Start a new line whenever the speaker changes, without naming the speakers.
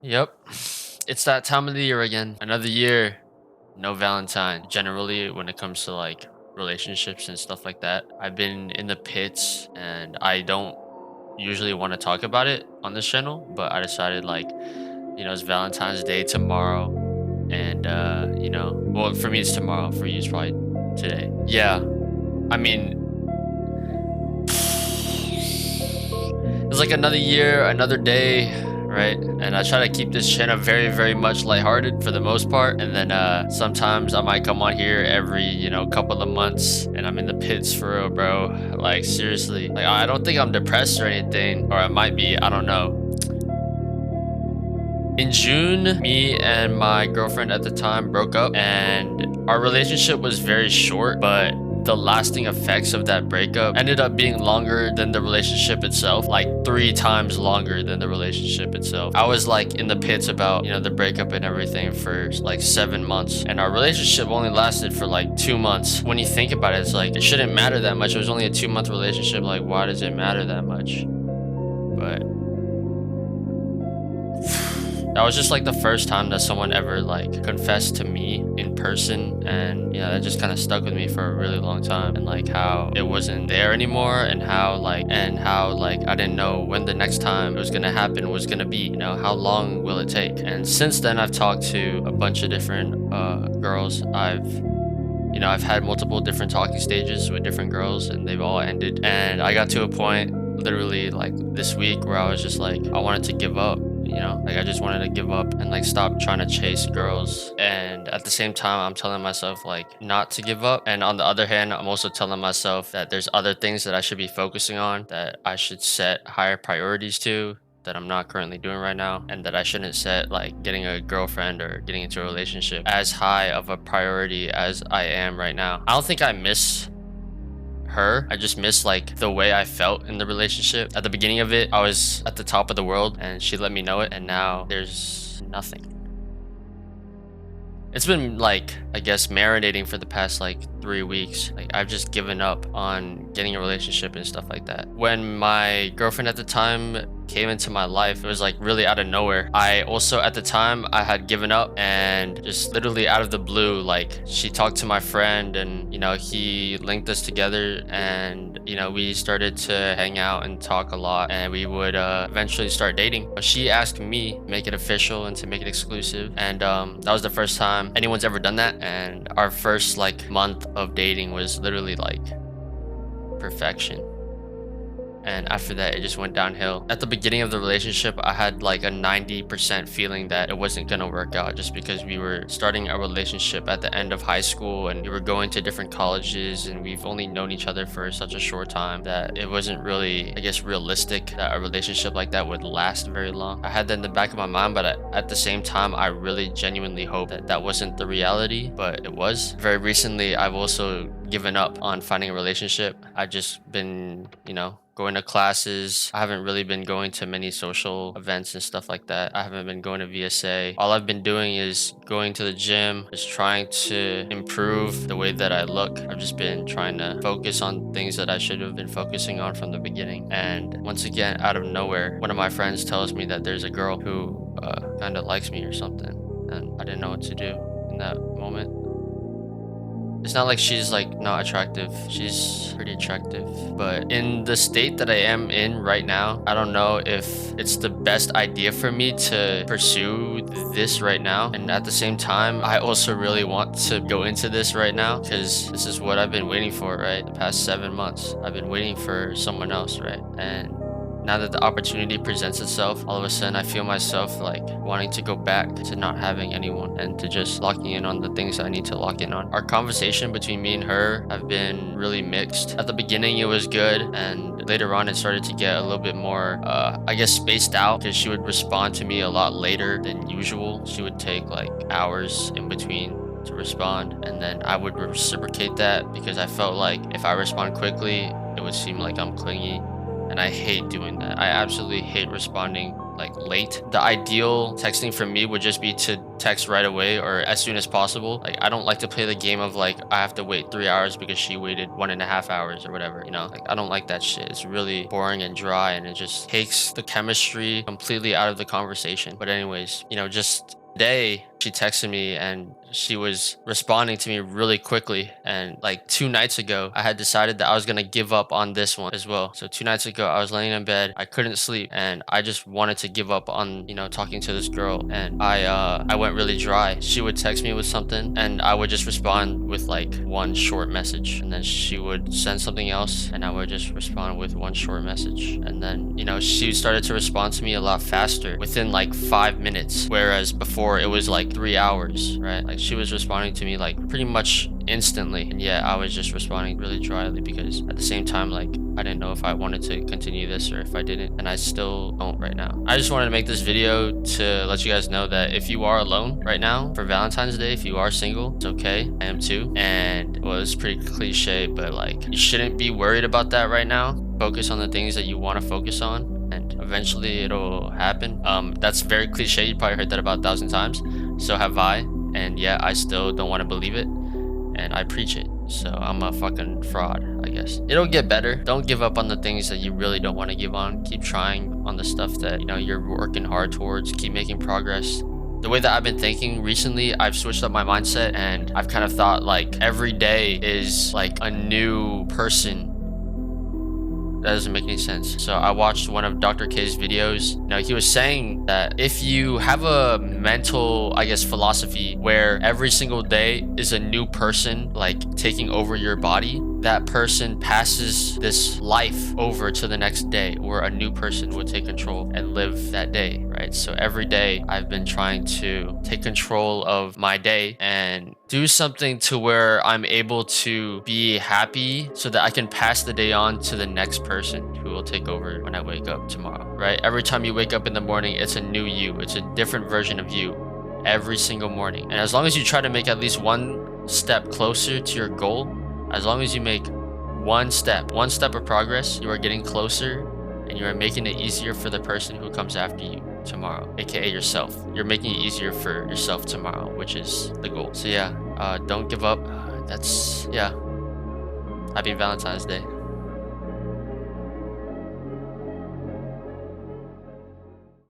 Yep. It's that time of the year again. Another year, no Valentine. Generally, when it comes to like relationships and stuff like that, I've been in the pits and I don't usually want to talk about it on this channel, but I decided it's Valentine's Day tomorrow and well, for me it's tomorrow, for you it's probably today. Yeah. I mean, it's like another year, another day, right? And I try to keep this channel very, very much lighthearted for the most part. And then sometimes I might come on here every, couple of months and I'm in the pits for real, bro. Like seriously. Like I don't think I'm depressed or anything, or I might be, I don't know. In June, me and my girlfriend at the time broke up, and our relationship was very short, but the lasting effects of that breakup ended up being longer than the relationship itself, like 3 times longer than the relationship itself. I was like in the pits about, the breakup and everything for like 7 months, and our relationship only lasted for like 2 months. When you think about it, it's like it shouldn't matter that much. It was only a 2-month relationship. Like, why does it matter that much? But that was just like the first time that someone ever like confessed to me in person, and yeah, that just kind of stuck with me for a really long time. And like how it wasn't there anymore, and how I didn't know when the next time it was gonna happen was gonna be. How long will it take? And since then, I've talked to a bunch of different girls. I've had multiple different talking stages with different girls, and they've all ended. And I got to a point literally like this week where I was just like, I wanted to give up. Like I just wanted to give up and like stop trying to chase girls. And at the same time, I'm telling myself like not to give up. And on the other hand, I'm also telling myself that there's other things that I should be focusing on, that I should set higher priorities to, that I'm not currently doing right now, and that I shouldn't set like getting a girlfriend or getting into a relationship as high of a priority as I am right now. I don't think I miss her. I just miss like the way I felt in the relationship. At the beginning of it, I was at the top of the world and she let me know it, and now there's nothing. It's been like, I guess, marinating for the past like 3 weeks. Like I've just given up on getting a relationship and stuff like that. When my girlfriend at the time came into my life, it was like really out of nowhere. I also at the time I had given up, and just literally out of the blue, like she talked to my friend, and he linked us together, and we started to hang out and talk a lot, and we would eventually start dating. She asked me to make it official and to make it exclusive, and that was the first time anyone's ever done that. And our first like month of dating was literally like perfection, and after that it just went downhill. At the beginning of the relationship, I had like a 90% feeling that it wasn't gonna work out, just because we were starting a relationship at the end of high school and we were going to different colleges, and we've only known each other for such a short time that it wasn't really, I guess, realistic that a relationship like that would last very long. I had that in the back of my mind, but at the same time I really genuinely hope that that wasn't the reality, but it was. Very recently I've also given up on finding a relationship. I've just been, going to classes. I haven't really been going to many social events and stuff like that. I haven't been going to VSA. All I've been doing is going to the gym, just trying to improve the way that I look. I've just been trying to focus on things that I should have been focusing on from the beginning. And once again, out of nowhere, one of my friends tells me that there's a girl who kind of likes me or something. And I didn't know what to do in that moment. It's not like she's like not attractive. She's pretty attractive. But in the state that I am in right now, I don't know if it's the best idea for me to pursue this right now. And at the same time, I also really want to go into this right now, because this is what I've been waiting for, right? The past 7 months, I've been waiting for someone else, right? And now that the opportunity presents itself, all of a sudden I feel myself like wanting to go back to not having anyone and to just locking in on the things I need to lock in on. Our conversation between me and her have been really mixed. At the beginning it was good, and later on it started to get a little bit more, I guess, spaced out, because she would respond to me a lot later than usual. She would take like hours in between to respond, and then I would reciprocate that, because I felt like if I respond quickly, it would seem like I'm clingy, and I hate doing that. I absolutely hate responding like late. The ideal texting for me would just be to text right away or as soon as possible. Like I don't like to play the game of like I have to wait 3 hours because she waited 1.5 hours or whatever, you know? Like I don't like that shit. It's really boring and dry and it just takes the chemistry completely out of the conversation. But anyways, you know, just today she texted me and she was responding to me really quickly, and like 2 nights ago I had decided that I was gonna give up on this one as well. So 2 nights ago I was laying in bed, I couldn't sleep, and I just wanted to give up on, you know, talking to this girl. And I went really dry. She would text me with something and I would just respond with like one short message, and then she would send something else and I would just respond with one short message. And then, you know, she started to respond to me a lot faster within like 5 minutes, whereas before it was like 3 hours, right? Like she was responding to me like pretty much instantly, and yet I was just responding really dryly because at the same time, like I didn't know if I wanted to continue this or if I didn't, and I still don't right now. I just wanted to make this video to let you guys know that if you are alone right now for Valentine's Day, if you are single, it's okay. I am too. And well, it's pretty cliche, but like you shouldn't be worried about that right now. Focus on the things that you want to focus on, and eventually it'll happen. That's very cliche. You probably heard that about 1,000 times. So have I. And yeah, I still don't want to believe it. And I preach it. So I'm a fucking fraud, I guess. It'll get better. Don't give up on the things that you really don't want to give on. Keep trying on the stuff that, you know, you're working hard towards. Keep making progress. The way that I've been thinking recently, I've switched up my mindset and I've kind of thought like every day is like a new person. That doesn't make any sense. So I watched one of Dr. K's videos. You know, he was saying that if you have a mental, I guess, philosophy where every single day is a new person, like taking over your body, that person passes this life over to the next day where a new person would take control and live that day, right? So every day I've been trying to take control of my day and do something to where I'm able to be happy so that I can pass the day on to the next person who will take over when I wake up tomorrow, right? Every time you wake up in the morning, it's a new you. It's a different version of you every single morning. And as long as you try to make at least one step closer to your goal, as long as you make one step of progress, you are getting closer and you are making it easier for the person who comes after you tomorrow, aka yourself. You're making it easier for yourself tomorrow, which is the goal. So yeah, don't give up. Yeah. Happy Valentine's Day.